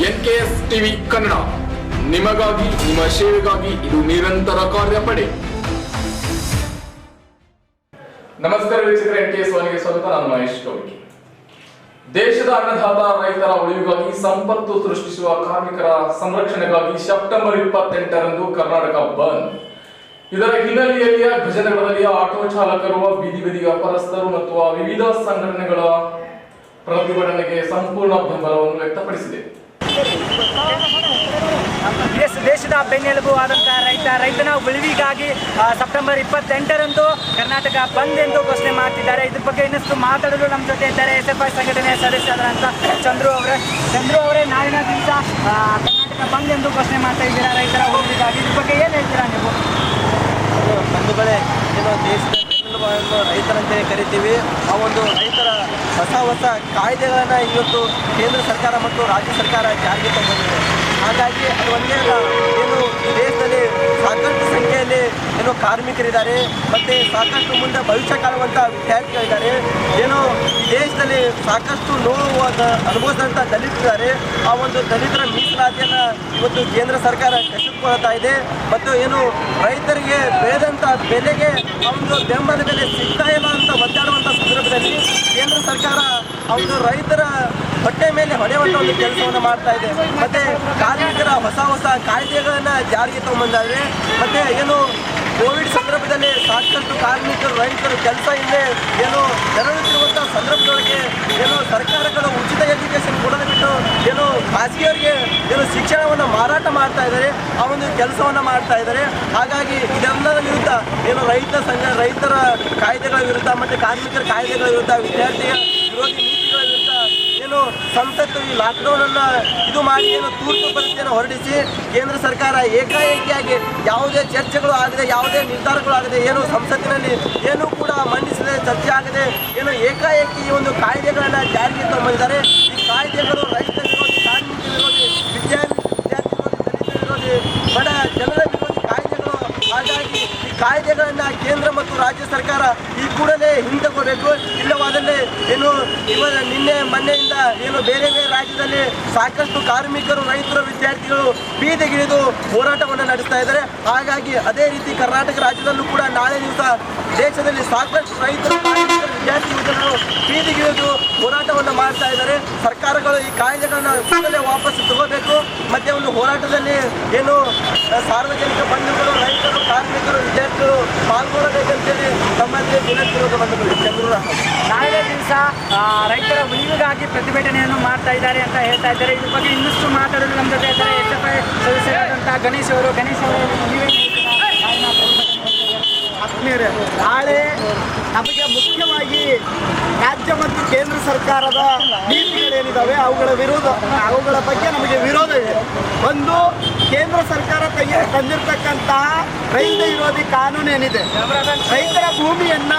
NKS TV Kannada ನಿಮಗಾಗಿ ನಿಮ್ಮ ಸೇವೆಗಾಗಿ ಇದು ನಿರಂತರ ಕಾರ್ಯಪಡೆ. ನಮಸ್ಕಾರ ವೀಕ್ಷಕರೇ, NKS ವಾಹಿನಿಗೆ ಸ್ವಾಗತ. ನಾನು ಮಹೇಶ್ ಗೌರಿ. ದೇಶದ ಅನ್ನದಾತ ರೈತರ ಉಳಿವಿಗಾಗಿ ಸಂಪತ್ತು ಸೃಷ್ಟಿಸುವ ಕಾರ್ಮಿಕರ ಸಂರಕ್ಷಣೆಗಾಗಿ ಸೆಪ್ಟೆಂಬರ್ 28ರಂದು ಕರ್ನಾಟಕ ಬಂದ್. ಇದರ ಹಿನ್ನೆಲೆಯಲ್ಲಿ ಗಜನಗರದಲ್ಲಿ ಆಟೋ ಚಾಲಕರು, ಬೀದಿ ಬದಿ ವ್ಯಾಪಾರಸ್ಥರು ಮತ್ತು ವಿವಿಧ ಸಂಘಟನೆಗಳ ಪ್ರತಿಭಟನೆಗೆ ಸಂಪೂರ್ಣ ಬೆಂಬಲವನ್ನು ವ್ಯಕ್ತಪಡಿಸಿದೆ. ದೇಶದ ಬೆನ್ನೆಲುಬು ಆದಂತಹ ರೈತನ ಉಳಿವಿಗಾಗಿ ಸೆಪ್ಟೆಂಬರ್ 28ರಂದು ಕರ್ನಾಟಕ ಬಂದ್ ಎಂದು ಘೋಷಣೆ ಮಾಡ್ತಿದ್ದಾರೆ. ಇದ್ರ ಬಗ್ಗೆ ಇನ್ನಷ್ಟು ಮಾತಾಡಲು ನಮ್ಮ ಜೊತೆ ಇದ್ದಾರೆ SFI ಸಂಘಟನೆಯ ಸದಸ್ಯರಾದಂಥ ಚಂದ್ರು ಅವರೇ, ನಾಳಿನ ದಿವಸ ಕರ್ನಾಟಕ ಬಂದ್ ಎಂದು ಘೋಷಣೆ ಮಾಡ್ತಾ ಇದ್ದೀರಾ ರೈತರ ಉಳಿವಿಗಾಗಿ. ಇದ್ರ ಬಗ್ಗೆ ಏನು ಹೇಳ್ತೀರಾ ನೀವು? ಬಂಧುಗಳೇ, ಏನೋ ದೇಶದ ಬೆನ್ನೆಲುಬಾಯನ್ನು ರೈತರಂತಲೇ ಕರಿತೀವಿ. ಆ ಒಂದು ರೈತರ ಹೊಸ ಕಾಯ್ದೆಗಳನ್ನು ಇವತ್ತು ಕೇಂದ್ರ ಸರ್ಕಾರ ಮತ್ತು ರಾಜ್ಯ ಸರ್ಕಾರ ಜಾರಿಗೆ ತಂದಿದೆ. ಹಾಗಾಗಿ ಅದು ಒಂದೇ ಅಲ್ಲ, ಏನು ಈ ದೇಶದಲ್ಲಿ ಸಾಕಷ್ಟು ಸಂಖ್ಯೆಯಲ್ಲಿ ಏನೋ ಕಾರ್ಮಿಕರಿದ್ದಾರೆ ಮತ್ತು ಸಾಕಷ್ಟು ಮುಂದೆ ಭವಿಷ್ಯ ಕಾಣುವಂಥ ವಿದ್ಯಾರ್ಥಿಗಳಿದ್ದಾರೆ. ಏನು ಈ ದೇಶದಲ್ಲಿ ಸಾಕಷ್ಟು ನೋವು ಅನುಭವಿಸಿದಂಥ ದಲಿತರಿದ್ದಾರೆ. ಆ ಒಂದು ದಲಿತರ ಮೀಸಲಾತಿಯನ್ನು ಇವತ್ತು ಕೇಂದ್ರ ಸರ್ಕಾರ ಕಸಿದುಕೊಳ್ತಾ ಇದೆ. ಮತ್ತು ಏನು ರೈತರಿಗೆ ಬೆಳೆದಂಥ ಬೆಲೆಗೆ ಆ ಒಂದು ಬೆಂಬಲ ಬೆಲೆ ಸಿಗ್ತಾ ಇಲ್ಲ ಅಂತ ಒದ್ದಾಡುವಂಥ ಸಂದರ್ಭದಲ್ಲಿ ಕೇಂದ್ರ ಸರ್ಕಾರ ಆ ಒಂದು ರೈತರ ಹೊಟ್ಟೆ ಮೇಲೆ ಹೊಡೆಯುವಂಥ ಒಂದು ಕೆಲಸವನ್ನು ಮಾಡ್ತಾ ಇದೆ. ಮತ್ತು ಕಾರ್ಮಿಕರ ಹೊಸ ಕಾಯ್ದೆಗಳನ್ನು ಜಾರಿಗೆ ತಗೊಂಡ್ಬಂದಾದ್ರೆ. ಮತ್ತು ಏನು ಕೋವಿಡ್ ಸಂದರ್ಭದಲ್ಲಿ ಸಾಕಷ್ಟು ಕಾರ್ಮಿಕರು, ರೈತರು ಕೆಲಸ ಇಲ್ಲದೆ ಏನು ತೆರಳುತ್ತಿರುವಂಥ ಸಂದರ್ಭದೊಳಗೆ ಏನು ಸರ್ಕಾರಗಳು ಉಚಿತ ಎಜುಕೇಷನ್ ಕೊಡೋದು ಬಿಟ್ಟು ಏನು ಖಾಸಗಿಯವರಿಗೆ ಏನು ಶಿಕ್ಷಣವನ್ನು ಮಾರಾಟ ಮಾಡ್ತಾ ಇದ್ದಾರೆ, ಆ ಒಂದು ಕೆಲಸವನ್ನು ಮಾಡ್ತಾ ಇದ್ದಾರೆ. ಹಾಗಾಗಿ ಇದೆಲ್ಲರ ವಿರುದ್ಧ ಏನು ರೈತರ ಕಾಯ್ದೆಗಳ ವಿರುದ್ಧ ಮತ್ತು ಕಾರ್ಮಿಕರ ಕಾಯ್ದೆಗಳ ವಿರುದ್ಧ, ವಿದ್ಯಾರ್ಥಿಗಳ ವಿರೋಧಿ ನೀತಿಗಳ ವಿರುದ್ಧ ಏನು ಸಂಸತ್ತು ಈ ಲಾಕ್ಡೌನನ್ನು ಇದು ಮಾಡಿ ಏನು ತುರ್ತು ಪರಿಸ್ಥಿತಿಯನ್ನು ಹೊರಡಿಸಿ ಕೇಂದ್ರ ಸರ್ಕಾರ ಏಕಾಏಕಿಯಾಗಿ ಯಾವುದೇ ಚರ್ಚೆಗಳು ಆಗದೆ, ಯಾವುದೇ ನಿರ್ಧಾರಗಳು ಆಗದೆ, ಏನು ಸಂಸತ್ತಿನಲ್ಲಿ ಏನೂ ಕೂಡ ಮಂಡಿಸದೆ, ಚರ್ಚೆ ಆಗದೆ ಏನು ಏಕಾಏಕಿ ಈ ಒಂದು ಕಾಯ್ದೆಗಳನ್ನು ಜಾರಿಗೆ ತಂದಿದ್ದಾರೆ. ಈ ಕಾಯ್ದೆಗಳು ರೈತ ವಿರೋಧಿ, ಕಾರ್ಮಿಕ ವಿರೋಧಿ, ವಿದ್ಯಾರ್ಥಿ ವಿರೋಧಿ, ದಲಿತ ವಿರೋಧಿ, ಬಡ ಜನರ ವಿರೋಧಿ ಕಾಯ್ದೆಗಳು. ಹಾಗಾಗಿ ಈ ಕಾಯ್ದೆಗಳನ್ನು ಕೇಂದ್ರ ಮತ್ತು ರಾಜ್ಯ ಸರ್ಕಾರ ಈ ಕೂಡಲೇ ಹಿಂದೆಕೋಬೇಕು. ಇಲ್ಲವಾದಲ್ಲಿ ಏನು ನಿನ್ನೆ ಮೊನ್ನೆಯಿಂದ ಏನು ಬೇರೆ ರಾಜ್ಯದಲ್ಲಿ ಸಾಕಷ್ಟು ಕಾರ್ಮಿಕರು, ರೈತರು, ವಿದ್ಯಾರ್ಥಿಗಳು ಬೀದಿಗಿಳಿದು ಹೋರಾಟವನ್ನು ನಡೆಸ್ತಾ ಇದ್ದಾರೆ. ಹಾಗಾಗಿ ಅದೇ ರೀತಿ ಕರ್ನಾಟಕ ರಾಜ್ಯದಲ್ಲೂ ಕೂಡ ನಾಳೆ ದಿವಸ ದೇಶದಲ್ಲಿ ಸಾಕಷ್ಟು ರೈತರು, ಕಾರ್ಮಿಕರು, ವಿದ್ಯಾರ್ಥಿ ಯುವಕರು ಬೀದಿಗಿಳಿದು ಹೋರಾಟವನ್ನು ಮಾಡ್ತಾ ಇದ್ದಾರೆ. ಸರ್ಕಾರಗಳು ಈ ಕಾಯ್ದೆಗಳನ್ನು ಕೂಡಲೇ ವಾಪಸ್ ತಗೋಬೇಕು. ಮತ್ತೆ ಒಂದು ಹೋರಾಟದಲ್ಲಿ ಏನು ಸಾರ್ವಜನಿಕ ಬಂಧುಗಳು, ರೈತರು, ಕಾರ್ಮಿಕರು, ವಿದ್ಯಾರ್ಥಿಗಳು ಪಾಲ್ಗೊಳ್ಳಬೇಕಂತೇಳಿ ತಮ್ಮಲ್ಲಿ ವಿನಂತಿರುವುದು. ಬಂಧುಗಳು, ಚಂದ್ರೂರ ನಾಳೆ ದಿವಸ ರೈತರ ಉಳಿವಿಗಾಗಿ ಪ್ರತಿಭಟನೆಯನ್ನು ಮಾಡ್ತಾ ಇದ್ದಾರೆ ಅಂತ ಹೇಳ್ತಾ ಇದ್ದಾರೆ. ಇದ್ರ ಬಗ್ಗೆ ಇನ್ನಷ್ಟು ಮಾತಾಡಲು ನಮ್ಮ ಜೊತೆ ಇದ್ದಾರೆ SFI ಸದಸ್ಯರಾದಂಥ ಗಣೇಶ್ ಅವರು. ನೀವೇ ಆತ್ಮೀಯರೇ, ನಾಳೆ ನಮಗೆ ಮುಖ್ಯವಾಗಿ ರಾಜ್ಯ ಮತ್ತು ಕೇಂದ್ರ ಸರ್ಕಾರದ ನೀತಿಗಳೇನಿದ್ದಾವೆ ಅವುಗಳ ಬಗ್ಗೆ ನಮಗೆ ವಿರೋಧ ಇದೆ. ಒಂದು, ಕೇಂದ್ರ ಸರ್ಕಾರ ತಂದಿರತಕ್ಕಂತಹ ರೈತ ವಿರೋಧಿ ಕಾನೂನು ಏನಿದೆ, ರೈತರ ಭೂಮಿಯನ್ನ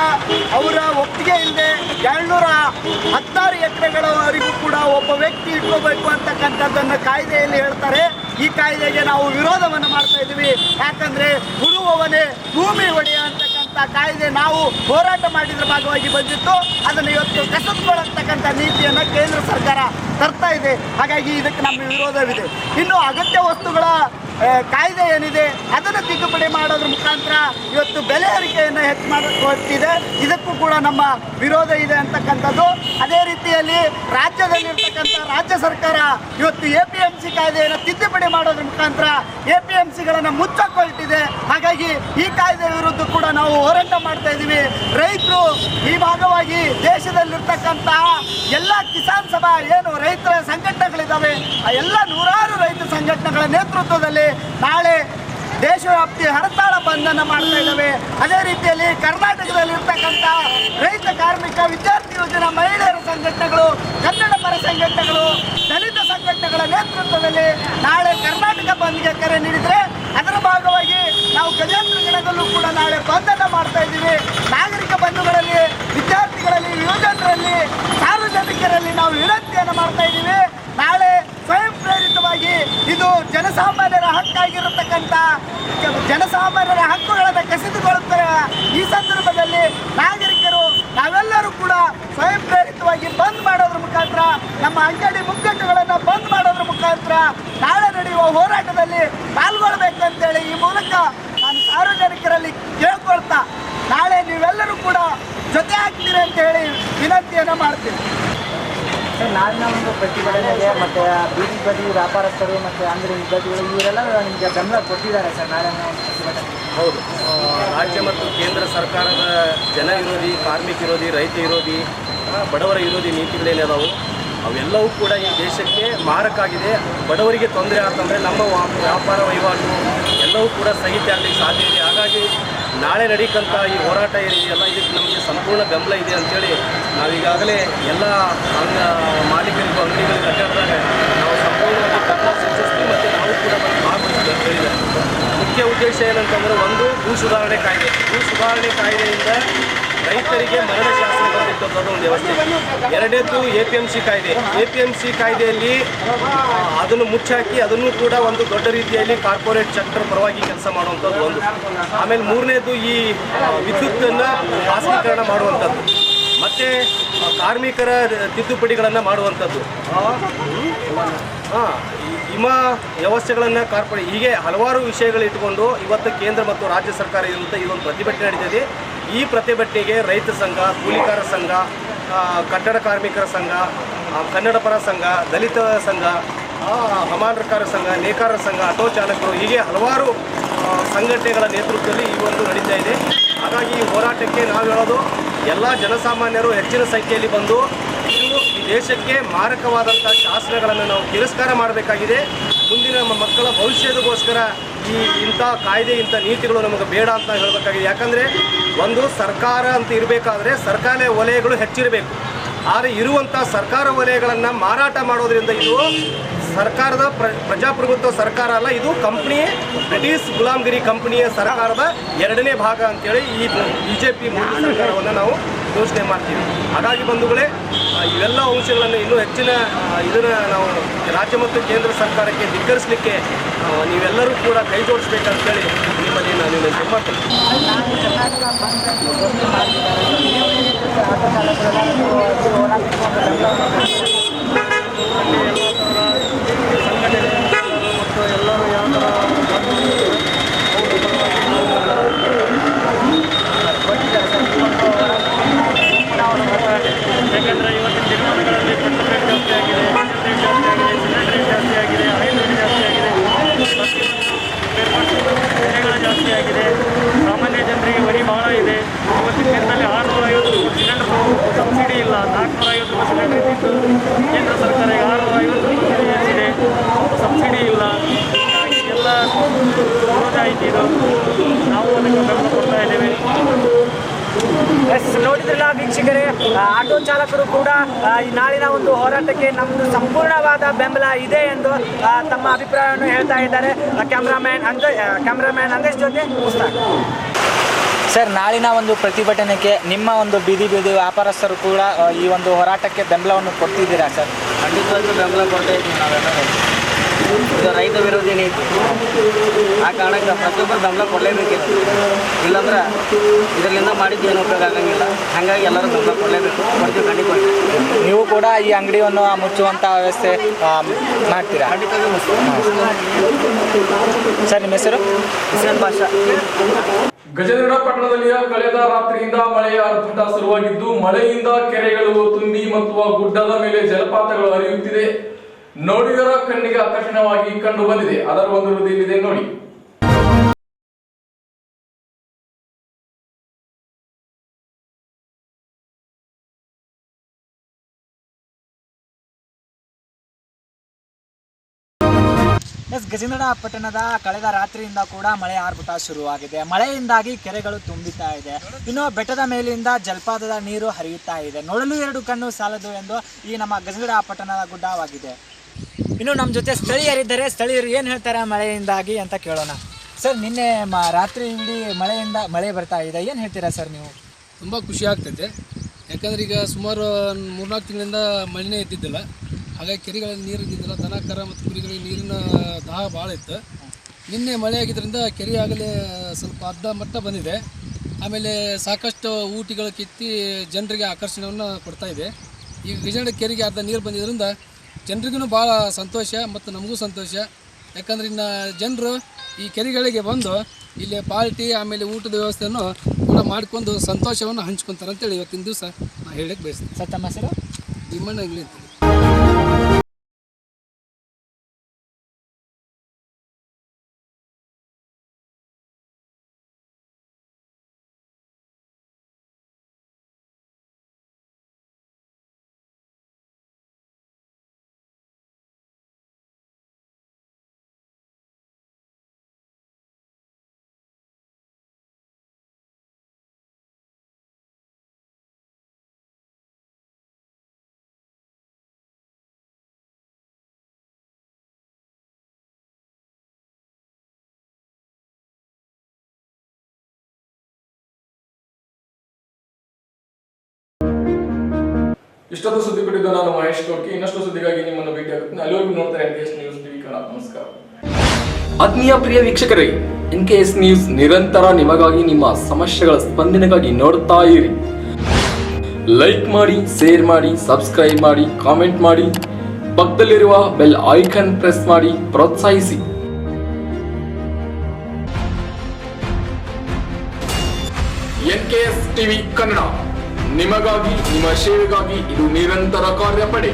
ಅವರ ಒಪ್ಪಿಗೆ ಇಲ್ಲದೆ 716 ಎಕರೆಗಳವರೆಗೂ ಕೂಡ ಒಬ್ಬ ವ್ಯಕ್ತಿ ಇಟ್ಕೋಬೇಕು ಅಂತಕ್ಕಂಥದ್ದನ್ನು ಕಾಯ್ದೆಯಲ್ಲಿ ಹೇಳ್ತಾರೆ. ಈ ಕಾಯ್ದೆಗೆ ನಾವು ವಿರೋಧವನ್ನು ಮಾಡ್ತಾ ಇದ್ದೀವಿ. ಯಾಕಂದ್ರೆ ಉಳುವವನೇ ಭೂಮಿ ಒಡೆಯ ಅಂತಕ್ಕಂಥ ಕಾಯ್ದೆ ನಾವು ಹೋರಾಟ ಮಾಡಿದ್ರ ಭಾಗವಾಗಿ ಬಂದಿತ್ತು. ಅದನ್ನು ಇವತ್ತು ಕಸಿದುಕೊಳ್ಳತಕ್ಕಂಥ ನೀತಿಯನ್ನು ಕೇಂದ್ರ ಸರ್ಕಾರ ತರ್ತಾ ಇದೆ. ಹಾಗಾಗಿ ಇದಕ್ಕೆ ನಮ್ಮ ವಿರೋಧವಿದೆ. ಇನ್ನು ಅಗತ್ಯ ವಸ್ತುಗಳ ಕಾಯ್ದೆ ಏನಿದೆ ಅದನ್ನು ತಿದ್ದುಪಡಿ ಮಾಡೋದ್ರ ಮುಖಾಂತರ ಇವತ್ತು ಬೆಲೆ ಏರಿಕೆಯನ್ನು ಹೆಚ್ಚು ಮಾಡಿಕೊಟ್ಟಿದೆ. ಇದಕ್ಕೂ ಕೂಡ ನಮ್ಮ ವಿರೋಧ ಇದೆ ಅಂತಕ್ಕಂಥದ್ದು. ಅದೇ ರೀತಿಯಲ್ಲಿ ರಾಜ್ಯದಲ್ಲಿರ್ತಕ್ಕಂಥ ರಾಜ್ಯ ಸರ್ಕಾರ ಇವತ್ತು APMC ಕಾಯ್ದೆಯನ್ನು ತಿದ್ದುಪಡಿ ಮಾಡೋದ್ರ ಮುಖಾಂತರ APMCಗಳನ್ನು ಮುಚ್ಚಿಕೊಳ್ತಿದೆ. ಹಾಗಾಗಿ ಈ ಕಾಯ್ದೆ ವಿರುದ್ಧ ಕೂಡ ನಾವು ಹೋರಾಟ ಮಾಡ್ತಾ ಇದ್ದೀವಿ. ರೈತರು ಈ ಭಾಗವಾಗಿ ದೇಶದಲ್ಲಿರ್ತಕ್ಕಂತಹ ಎಲ್ಲ ಕಿಸಾನ್ ಸಭಾ ಏನು ರೈತರ ಸಂಘಟನೆಗಳಿದ್ದಾವೆ, ಆ ಎಲ್ಲ ನೂರಾರು ರೈತ ಸಂಘಟನೆಗಳ ನೇತೃತ್ವದಲ್ಲಿ ನಾಳೆ ದೇಶವ್ಯಾಪ್ತಿ ಹರತಾಳ ಬಂಧನ ಮಾಡ್ತಾ ಇದ್ದಾವೆ. ಅದೇ ರೀತಿಯಲ್ಲಿ ಕರ್ನಾಟಕದಲ್ಲಿರ್ತಕ್ಕಂಥ ರೈತ, ಕಾರ್ಮಿಕ, ವಿದ್ಯಾರ್ಥಿ ಯೋಜನಾ, ಮಹಿಳೆಯರ ಸಂಘಟನೆಗಳು, ಕನ್ನಡ ಪರ ಸಂಘಟನೆಗಳು, ದಲಿತ ಸಂಘಟನೆಗಳ ನೇತೃತ್ವದಲ್ಲಿ ನಾಳೆ ಕರ್ನಾಟಕ ಬಂದ್ಗೆ ಕರೆ ನೀಡಿದರೆ ಅದರ ಭಾಗವಾಗಿ ನಾವು ಗಜೇಂದ್ರಗಢದಲ್ಲೂ ಕೂಡ ನಾಳೆ ಬಂಧನ ಮಾಡ್ತಾ ಇದ್ದೀವಿ. ನಾಗರಿಕ ಬಂಧುಗಳಲ್ಲಿ, ವಿದ್ಯಾರ್ಥಿಗಳಲ್ಲಿ, ಯುವಜನರಲ್ಲಿ, ಸಾರ್ವಜನಿಕರಲ್ಲಿ ನಾವು ವಿನಂತಿಯನ್ನು ಮಾಡ್ತಾ ಇದ್ದೀವಿ. ನಾಳೆ ಸ್ವಯಂ ಪ್ರೇರಿತವಾಗಿ ಇದು ಜನಸಾಮಾನ್ಯರ ಹಕ್ಕಾಗಿರತಕ್ಕಂಥ ಜನಸಾಮಾನ್ಯರ ಹಕ್ಕುಗಳನ್ನು ಕಸಿದುಕೊಳ್ಳುತ್ತಾರೆ. ಈ ಸಂದರ್ಭದಲ್ಲಿ ನಾಗರಿಕರು ನಾವೆಲ್ಲರೂ ಕೂಡ ಸ್ವಯಂ ಪ್ರೇರಿತವಾಗಿ ಬಂದ್ ಮಾಡೋದ್ರ ಮುಖಾಂತರ, ನಮ್ಮ ಅಂಗಡಿ ಮುಗ್ಗಟ್ಟುಗಳನ್ನು ಬಂದ್ ಮಾಡೋದ್ರ ಮುಖಾಂತರ ಮಾತ್ರ ನಾಳೆ ನಡೆಯುವ ಹೋರಾಟದಲ್ಲಿ ಪಾಲ್ಗೊಳ್ಬೇಕಂತೇಳಿ ಈ ಮೂಲಕ ನಾನು ಸಾರ್ವಜನಿಕರಲ್ಲಿ ಕೇಳ್ಕೊಳ್ತಾ ನಾಳೆ ನೀವೆಲ್ಲರೂ ಕೂಡ ಜೊತೆ ಆಗ್ತೀರಿ ಅಂತ ಹೇಳಿ ವಿನಂತಿಯನ್ನು ಮಾಡ್ತೀನಿ. ಸರ್, ನಾಳಿನ ಒಂದು ಪ್ರತಿಭಟನೆಗೆ ಮತ್ತು ಬೀದಿ ಬದಿ ವ್ಯಾಪಾರಸ್ಥರು ಮತ್ತು ಅಂಗಡಿ ಇದ್ದಗಳು ಇವರೆಲ್ಲ ನಿಮಗೆ ಬೆಂಬಲ ಕೊಟ್ಟಿದ್ದಾರೆ ಸರ್ ನಾಳಿನ ಒಂದು ಪ್ರತಿಭಟನೆ? ಹೌದು, ರಾಜ್ಯ ಮತ್ತು ಕೇಂದ್ರ ಸರ್ಕಾರದ ಜನ ವಿರೋಧಿ, ಕಾರ್ಮಿಕ ವಿರೋಧಿ, ರೈತ ವಿರೋಧಿ, ಬಡವರ ವಿರೋಧಿ ನೀತಿಗಳೇನಿದಾವು ಅವೆಲ್ಲವೂ ಕೂಡ ಈ ದೇಶಕ್ಕೆ ಮಾರಕ ಆಗಿದೆ. ಬಡವರಿಗೆ ತೊಂದರೆ ಆಗ್ತಂದರೆ ನಮ್ಮ ವ್ಯಾಪಾರ ವಹಿವಾಟು ಎಲ್ಲವೂ ಕೂಡ ಸ್ಥಗಿತ ಆಗಲಿಕ್ಕೆ ಸಾಧ್ಯ ಇದೆ. ಹಾಗಾಗಿ ನಾಳೆ ನಡೀಕಂಥ ಈ ಹೋರಾಟ ಏನಿದೆಯಲ್ಲ ಇದಕ್ಕೆ ನಮಗೆ ಸಂಪೂರ್ಣ ಬೆಂಬಲ ಇದೆ ಅಂಥೇಳಿ ನಾವೀಗಾಗಲೇ ಎಲ್ಲ ಮಾಲೀಕರಿಗೂ ಅಂಗಡಿಗಳಿಗೆ ಅಡ್ಡಾಡಿದಾಗ ನಾವು ಸಂಪೂರ್ಣವಾಗಿ ಬೆಂಬಲ ಸೂಚಿಸ್ತೀವಿ ಮತ್ತು ನಾವು ಕೂಡ ಭಾಗವಹಿಸ್ತೀವಿ ಅಂತ ಹೇಳಿದ್ದಾರೆ. ಮುಖ್ಯ ಉದ್ದೇಶ ಏನಂತಂದರೆ, ಒಂದು ಭೂ ಸುಧಾರಣೆ ಕಾಯ್ದೆ. ಭೂ ಸುಧಾರಣೆ ಕಾಯ್ದೆಯಿಂದ ರೈತರಿಗೆ ಮರಣ ಶಾಸನ ಬಂದಿರ್ತಕ್ಕಂಥ ಒಂದು ವ್ಯವಸ್ಥೆ. ಎರಡನೇದು APMC ಕಾಯ್ದೆ. APMC ಕಾಯ್ದೆಯಲ್ಲಿ ಅದನ್ನು ಮುಚ್ಚಾಕಿ ಅದನ್ನು ಕೂಡ ಒಂದು ದೊಡ್ಡ ರೀತಿಯಲ್ಲಿ ಕಾರ್ಪೊರೇಟ್ ಸೆಕ್ಟರ್ ಪರವಾಗಿ ಕೆಲಸ ಮಾಡುವಂಥದ್ದು ಒಂದು. ಆಮೇಲೆ ಮೂರನೇದು ಈ ವಿದ್ಯುತ್ತನ್ನು ಖಾಸಗೀಕರಣ ಮಾಡುವಂಥದ್ದು, ಮತ್ತು ಕಾರ್ಮಿಕರ ತಿದ್ದುಪಡಿಗಳನ್ನು ಮಾಡುವಂಥದ್ದು, ವಿಮಾ ವ್ಯವಸ್ಥೆಗಳನ್ನು ಹೀಗೆ ಹಲವಾರು ವಿಷಯಗಳಿಟ್ಟುಕೊಂಡು ಇವತ್ತು ಕೇಂದ್ರ ಮತ್ತು ರಾಜ್ಯ ಸರ್ಕಾರ ಇರುವಂಥ ಇದೊಂದು ಪ್ರತಿಭಟನೆ ನಡೀತಿದೆ. ಈ ಪ್ರತಿಭಟನೆಗೆ ರೈತ ಸಂಘ, ಕೂಲಿಕಾರ ಸಂಘ, ಕಟ್ಟಡ ಕಾರ್ಮಿಕರ ಸಂಘ, ಕನ್ನಡ ಪರ ಸಂಘ, ದಲಿತ ಸಂಘ, ಹಮಾಲಕಾರ ಸಂಘ, ನೇಕಾರರ ಸಂಘ, ಆಟೋ ಚಾಲಕರು, ಹೀಗೆ ಹಲವಾರು ಸಂಘಟನೆಗಳ ನೇತೃತ್ವದಲ್ಲಿ ಈ ಒಂದು ನಡೀತಾ ಇದೆ. ಹಾಗಾಗಿ ಈ ಹೋರಾಟಕ್ಕೆ ನಾವು ಹೇಳೋದು, ಎಲ್ಲ ಜನಸಾಮಾನ್ಯರು ಹೆಚ್ಚಿನ ಸಂಖ್ಯೆಯಲ್ಲಿ ಬಂದು ಈ ದೇಶಕ್ಕೆ ಮಾರಕವಾದಂಥ ಶಾಸನಗಳನ್ನು ನಾವು ತಿರಸ್ಕಾರ ಮಾಡಬೇಕಾಗಿದೆ. ಮುಂದಿನ ನಮ್ಮ ಮಕ್ಕಳ ಭವಿಷ್ಯದಗೋಸ್ಕರ ಇಂಥ ಕಾಯ್ದೆ, ಇಂಥ ನೀತಿಗಳು ನಮಗೆ ಬೇಡ ಅಂತ ಹೇಳಬೇಕಾಗಿದೆ. ಯಾಕಂದರೆ ಒಂದು ಸರ್ಕಾರ ಅಂತ ಇರಬೇಕಾದ್ರೆ ಸರ್ಕಾರಿ ವಲಯಗಳು ಹೆಚ್ಚಿರಬೇಕು. ಆದರೆ ಇರುವಂಥ ಸರ್ಕಾರ ವಲಯಗಳನ್ನು ಮಾರಾಟ ಮಾಡೋದ್ರಿಂದ ಇದು ಸರ್ಕಾರದ ಪ್ರಜಾಪ್ರಭುತ್ವ ಸರ್ಕಾರ ಅಲ್ಲ, ಇದು ಕಂಪ್ನಿ, ಬ್ರಿಟಿಷ್ ಗುಲಾಮ್ಗಿರಿ ಕಂಪ್ನಿಯ ಸರ್ಕಾರದ ಎರಡನೇ ಭಾಗ ಅಂತೇಳಿ ಈ BJP ಮೋದಿ ಸರ್ಕಾರವನ್ನು ನಾವು ಘೋಷಣೆ ಮಾಡ್ತೀವಿ. ಹಾಗಾಗಿ ಬಂಧುಗಳೇ, ಇವೆಲ್ಲ ಅಂಶಗಳನ್ನು ಇನ್ನೂ ಹೆಚ್ಚಿನ ಇದನ್ನು ನಾವು ರಾಜ್ಯ ಮತ್ತು ಕೇಂದ್ರ ಸರ್ಕಾರಕ್ಕೆ ಧಿಕ್ಕರಿಸಲಿಕ್ಕೆ ನೀವೆಲ್ಲರೂ ಕೂಡ ಕೈ ಜೋಡಿಸ್ಬೇಕಂತೇಳಿ ನಿಮ್ಮಲ್ಲಿ ನಾನು ವಿನಂತಿ ಮಾಡ್ತೀನಿ. ಎಲ್ಲರೂ ಯಾವ ಥರ ಯಾಕಂದರೆ ಇವತ್ತಿನ ದಿನಮಾನಗಳಲ್ಲಿ ಪೆಟ್ರೋಲ್ ರೇಟ್ ಜಾಸ್ತಿ ಆಗಿದೆ, ಡೀಸೆಲ್ ರೇಟ್ ಜಾಸ್ತಿ ಆಗಿದೆ, ಸಿಲಿಂಡರ್ ರೇಟ್ ಜಾಸ್ತಿ ಆಗಿದೆ, ಬೆಲೆಗಳು ಜಾಸ್ತಿ ಆಗಿದೆ. ಸಾಮಾನ್ಯ ಜನರಿಗೆ ವರಿ ಭಾಳ ಇದೆ. ಇವತ್ತಿನ ದಿನದಲ್ಲಿ 650 ಸಿಲಿಂಡರ್ ಸಬ್ಸಿಡಿ ಇಲ್ಲ, 450 ಸಿಲಿಂಡರ್ ಇದ್ದಿದ್ದು ಕೇಂದ್ರ ಸರ್ಕಾರ 650 ಏರಿಸಿದೆ, ಸಬ್ಸಿಡಿ ಇಲ್ಲ. ಹೀಗಾಗಿ ಎಲ್ಲ ವಿರೋಧ ಆಯ್ತು. ಇದು ನಾವು ಅದಕ್ಕೆ ಬೆಂಬಲ ಕೊಡ್ತಾ ಇದ್ದೇವೆ. ನೋಡಿದ್ರಲ್ಲ ವೀಕ್ಷಕರೇ, ಆಟೋ ಚಾಲಕರು ಕೂಡ ಈ ನಾಳಿನ ಒಂದು ಹೋರಾಟಕ್ಕೆ ನಮ್ಮದು ಸಂಪೂರ್ಣವಾದ ಬೆಂಬಲ ಇದೆ ಎಂದು ತಮ್ಮ ಅಭಿಪ್ರಾಯವನ್ನು ಹೇಳ್ತಾ ಇದ್ದಾರೆ. ಕ್ಯಾಮ್ರಾಮ್ಯಾನ್ ಅಂದೇಶ್ ಜೊತೆ ಮುಸ್ತಾಕ್. ಸರ್, ನಾಳಿನ ಒಂದು ಪ್ರತಿಭಟನೆಗೆ ನಿಮ್ಮ ಒಂದು ಬೀದಿ ವ್ಯಾಪಾರಸ್ಥರು ಕೂಡ ಈ ಒಂದು ಹೋರಾಟಕ್ಕೆ ಬೆಂಬಲವನ್ನು ಕೊಡ್ತಿದ್ದೀರಾ ಸರ್? ಖಂಡಿತವಾಗ್ಲೂ ಬೆಂಬಲ ಕೊಡ್ತಾ ಇದ್ದೀವಿ ನಾವೆಲ್ಲ. ಇದು ರೈತ ವಿರೋಧಿ ನೀತಿ. ಆ ಕಾರಣಕ್ಕೆ ಪ್ರತಿಯೊಬ್ಬರು ಬೆಂಬಲ ಕೊಡಲೇಬೇಕಿಲ್ಲ, ಇಲ್ಲಾಂದ್ರೆ ಇದರಿಂದ ಮಾಡಿದ್ದು ಏನು ಉಪಯೋಗ ಆಗಂಗಿಲ್ಲ. ಹಾಗಾಗಿ ಎಲ್ಲರೂ ಬೆಂಬಲ ಕೊಡಲೇಬೇಕು, ಕೊಡ್ತೀವಿ ಖಂಡಿತ. ನೀವು ಕೂಡ ಈ ಅಂಗಡಿಯನ್ನು ಮುಚ್ಚುವಂಥ ವ್ಯವಸ್ಥೆ ಮಾಡ್ತೀರಾ? ಖಂಡಿತವಾಗ್ಲೂ ಸರ್, ನಿಮ್ಮ ಹೆಸರು? ಹುಸೇನ್ ಬಾಷಾ. ಗಜೇಂದ್ರಗಡ ಪಟ್ಟಣದಲ್ಲಿಯ ಕಳೆದ ರಾತ್ರಿಯಿಂದ ಮಳೆಯ ಆರ್ಭಟ ಶುರುವಾಗಿದ್ದು, ಮಳೆಯಿಂದ ಕೆರೆಗಳು ತುಂಬಿ ಮತ್ತು ಗುಡ್ಡದ ಮೇಲೆ ಜಲಪಾತಗಳು ಹರಿಯುತ್ತಿದೆ. ನೋಡಿದರ ಕಣ್ಣಿಗೆ ಆಕರ್ಷಣವಾಗಿ ಕಂಡು ಬಂದಿದೆ. ಅದರ ಒಂದು ವರದಿಯಿದೆ ನೋಡಿ. ಗಜೇಂದ್ರಗಡ ಪಟ್ಟಣದ ಕಳೆದ ರಾತ್ರಿಯಿಂದ ಕೂಡ ಮಳೆ ಆರ್ಭಟ ಶುರುವಾಗಿದೆ. ಮಳೆಯಿಂದಾಗಿ ಕೆರೆಗಳು ತುಂಬಿತಾ ಇದೆ. ಇನ್ನು ಬೆಟ್ಟದ ಮೇಲಿಂದ ಜಲಪಾತದ ನೀರು ಹರಿಯುತ್ತಾ ಇದೆ. ನೋಡಲು 2 ಕಣ್ಣು ಸಾಲದು ಎಂದು ಈ ನಮ್ಮ ಗಜೇಂದ್ರಗಡ ಪಟ್ಟಣದ ಗುಡ್ಡವಾಗಿದೆ. ಇನ್ನು ನಮ್ಮ ಜೊತೆ ಸ್ಥಳೀಯರಿದ್ದಾರೆ. ಸ್ಥಳೀಯರು ಏನು ಹೇಳ್ತಾರೆ ಮಳೆಯಿಂದಾಗಿ ಅಂತ ಕೇಳೋಣ. ಸರ್, ನಿನ್ನೆ ರಾತ್ರಿ ಇಡೀ ಮಳೆ ಬರ್ತಾ ಇದೆ, ಏನು ಹೇಳ್ತೀರಾ ಸರ್ ನೀವು? ತುಂಬ ಖುಷಿ ಆಗ್ತೈತೆ. ಯಾಕಂದ್ರೆ ಈಗ ಸುಮಾರು 3-4 ತಿಂಗಳಿಂದ ಮಳೆನೇ ಇದ್ದಿದ್ದಿಲ್ಲ. ಹಾಗಾಗಿ ಕೆರೆಗಳಲ್ಲಿ ನೀರು ಇದ್ದಿದ್ದಿಲ್ಲ. ದನ ಕರ ಮತ್ತು ಕುರಿಗಳಿಗೆ ನೀರಿನ ದಾಹ ಭಾಳ ಇತ್ತು. ನಿನ್ನೆ ಮಳೆ ಆಗಿದ್ದರಿಂದ ಕೆರೆ ಆಗಲೇ ಸ್ವಲ್ಪ ಅರ್ಧ ಮಟ್ಟ ಬಂದಿದೆ. ಆಮೇಲೆ ಸಾಕಷ್ಟು ಊಟಿಗಳು ಕಿತ್ತಿ ಜನರಿಗೆ ಆಕರ್ಷಣೆಯನ್ನು ಕೊಡ್ತಾ ಇದೆ. ಈಗ ಗಜೇಂದ್ರ ಕೆರೆಗೆ ಅರ್ಧ ನೀರು ಬಂದಿದ್ದರಿಂದ ಜನರಿಗೂ ಭಾಳ ಸಂತೋಷ ಮತ್ತು ನಮಗೂ ಸಂತೋಷ. ಯಾಕಂದ್ರೆ ಇನ್ನು ಜನರು ಈ ಕೆರೆಗಳಿಗೆ ಬಂದು ಇಲ್ಲಿ ಪಾರ್ಟಿ ಆಮೇಲೆ ಊಟದ ವ್ಯವಸ್ಥೆಯನ್ನು ಕೂಡ ಮಾಡಿಕೊಂಡು ಸಂತೋಷವನ್ನು ಹಂಚ್ಕೊತಾರೆ ಅಂತೇಳಿ ಇವತ್ತಿನ ದಿವಸ ನಾನು ಹೇಳಕ್ಕೆ ಬಯಸ್ತೀನಿ. ಸರ್ ತಮ್ಮ ಹೆಸರು? ಭೀಮಣ್ಣ ಇಂಗ್ಲಿ ಅಂತೇಳಿ. ಇಷ್ಟೊಂದು ಸುದ್ದಿ ಕೊಟ್ಟಿದ್ದು ನಾನು ಮಹೇಶ್ ಕೋರ್ಕಿ. ಇನ್ನಷ್ಟು ಸುದ್ದಿಗಾಗಿ ನಿಮ್ಮನ್ನು ಭೇಟಿ ಆಗುತ್ತೆ. ಅಲ್ಲಿವರೆಗೂ ನೋಡ್ತಾರೆ NKS ನ್ಯೂಸ್ ಟಿವಿ ಕನ್ನಡ. ನಮಸ್ಕಾರ. ಆತ್ಮೀಯ ಪ್ರಿಯ ವೀಕ್ಷಕರೇ, NKS ನ್ಯೂಸ್ ನಿರಂತರ ನಿಮಗಾಗಿ ನಿಮ್ಮ ಸಮಸ್ಯೆಗಳ ಸ್ಪಂದನೆಗಾಗಿ ನೋಡ್ತಾ ಇರಿ. ಲೈಕ್ ಮಾಡಿ, ಶೇರ್ ಮಾಡಿ, ಸಬ್ಸ್ಕ್ರೈಬ್ ಮಾಡಿ, ಕಾಮೆಂಟ್ ಮಾಡಿ, ಪಕ್ಕದಲ್ಲಿರುವ ಬೆಲ್ ಐಕಾನ್ ಪ್ರೆಸ್ ಮಾಡಿ ಪ್ರೋತ್ಸಾಹಿಸಿ. NKS ಟಿವಿ ಕನ್ನಡ, ನಿಮಗಾಗಿ, ನಿಮ್ಮ ಸೇವೆಗಾಗಿ ಇದು ನಿರಂತರ ಕಾರ್ಯಪಡೆ.